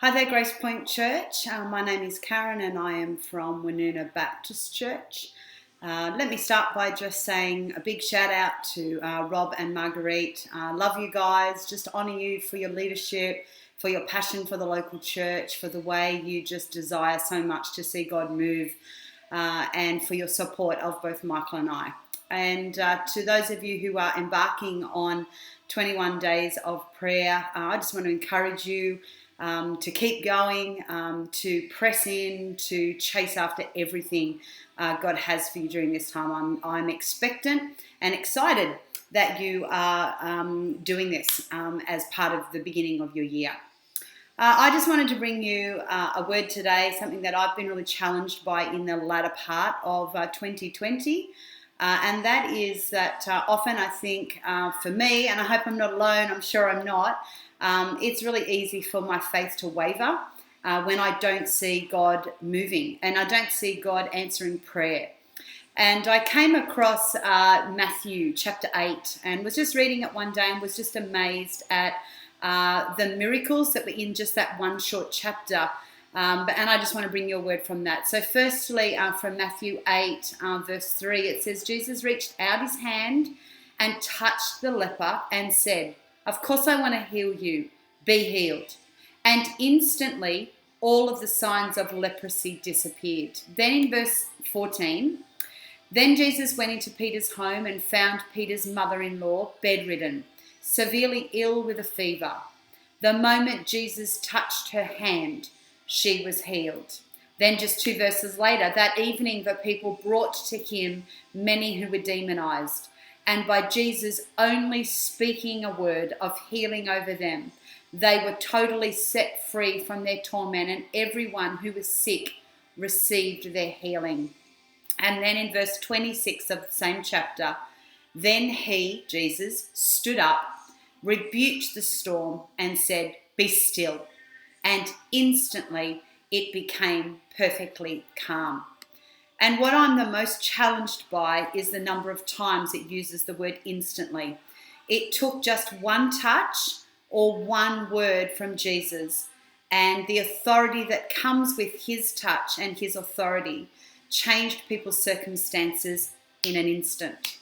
Hi there, Gracepoint Church. My name is Karen and I am from Woonoona Baptist Church. Let me start by just saying a big shout out to Rob and Marguerite. Love you guys, just honour you for your leadership, for your passion for the local church, for the way you just desire so much to see God move, and for your support of both Michael and I. And to those of you who are embarking on 21 days of prayer, I just want to encourage you to keep going, to press in, to chase after everything God has for you during this time. I'm expectant and excited that you are doing this as part of the beginning of your year. I just wanted to bring you a word today, something that I've been really challenged by in the latter part of 2020. And that is that often I think for me, and I hope I'm not alone, I'm sure I'm not, it's really easy for my faith to waver when I don't see God moving and I don't see God answering prayer. And I came across Matthew chapter 8 and was just reading it one day and was just amazed at the miracles that were in just that one short chapter. And I just want to bring you a word from that. So firstly, from Matthew 8, verse 3, it says, Jesus reached out his hand and touched the leper and said, "Of course I want to heal you. Be healed." And instantly, all of the signs of leprosy disappeared. Then in verse 14, then Jesus went into Peter's home and found Peter's mother-in-law bedridden, severely ill with a fever. The moment Jesus touched her hand, she was healed. Then just 2 verses later, that evening the people brought to him many who were demonized. And by Jesus only speaking a word of healing over them, they were totally set free from their torment, and everyone who was sick received their healing. And then in verse 26 of the same chapter, then he, Jesus, stood up, rebuked the storm and said, "Be still." And instantly it became perfectly calm. And what I'm the most challenged by is the number of times it uses the word instantly. It took just one touch or one word from Jesus, and the authority that comes with his touch and his authority changed people's circumstances in an instant.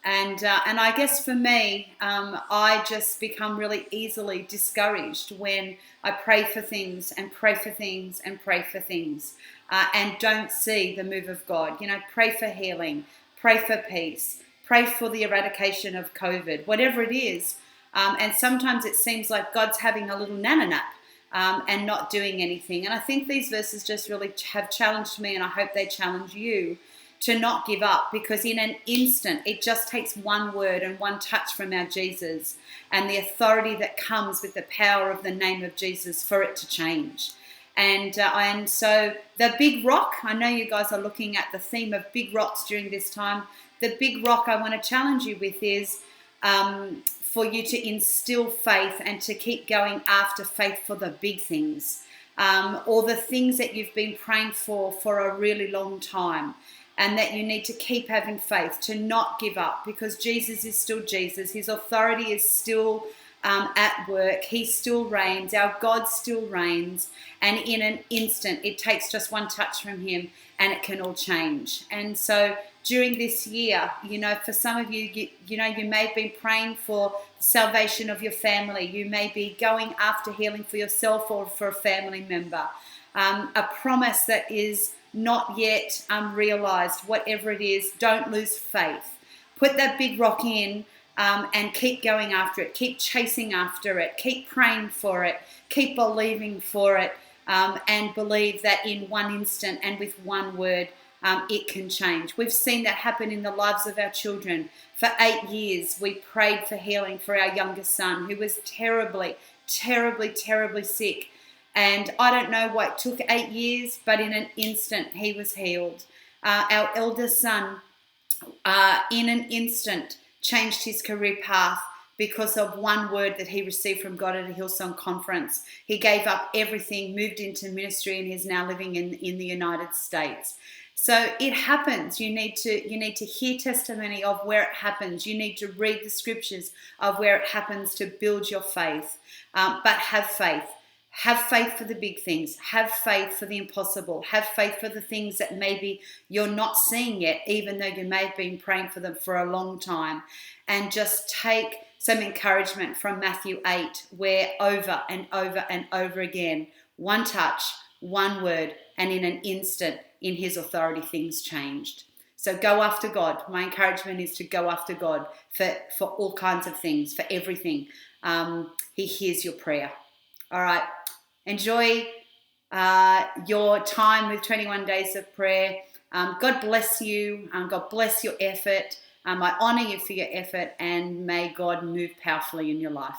And I guess for me, I just become really easily discouraged when I pray for things and pray for things and pray for things and don't see the move of God. You know, pray for healing, pray for peace, pray for the eradication of COVID, whatever it is. And sometimes it seems like God's having a little nana nap and not doing anything. And I think these verses just really have challenged me, and I hope they challenge you to not give up, because in an instant, it just takes one word and one touch from our Jesus and the authority that comes with the power of the name of Jesus for it to change. And so the big rock, I know you guys are looking at the theme of big rocks during this time. The big rock I want to challenge you with is for you to instill faith and to keep going after faith for the big things, or the things that you've been praying for a really long time. And that you need to keep having faith, to not give up, because Jesus is still Jesus. His authority is still at work. He still reigns. Our God still reigns. And in an instant, it takes just one touch from him and it can all change. And so during this year, you know, for some of you, you may have been praying for salvation of your family. You may be going after healing for yourself or for a family member. A promise that is not yet realized, whatever it is, don't lose faith. Put that big rock in and keep going after it. Keep chasing after it. Keep praying for it. Keep believing for it, and believe that in one instant and with one word, it can change. We've seen that happen in the lives of our children. For 8 years, we prayed for healing for our youngest son, who was terribly, terribly, terribly sick. And I don't know what took 8 years, but in an instant he was healed. Our eldest son, in an instant, changed his career path because of one word that he received from God at a Hillsong conference. He gave up everything, moved into ministry, and is now living in the United States. So it happens. You need to hear testimony of where it happens. You need to read the scriptures of where it happens to build your faith. But have faith. Have faith for the big things. Have faith for the impossible. Have faith for the things that maybe you're not seeing yet, even though you may have been praying for them for a long time. And just take some encouragement from Matthew 8, where over and over and over again, one touch, one word, and in an instant, in his authority, things changed. So go after God. My encouragement is to go after God for all kinds of things, for everything. He hears your prayer. All right. Enjoy your time with 21 Days of Prayer. God bless you. God bless your effort. I honor you for your effort, and may God move powerfully in your life.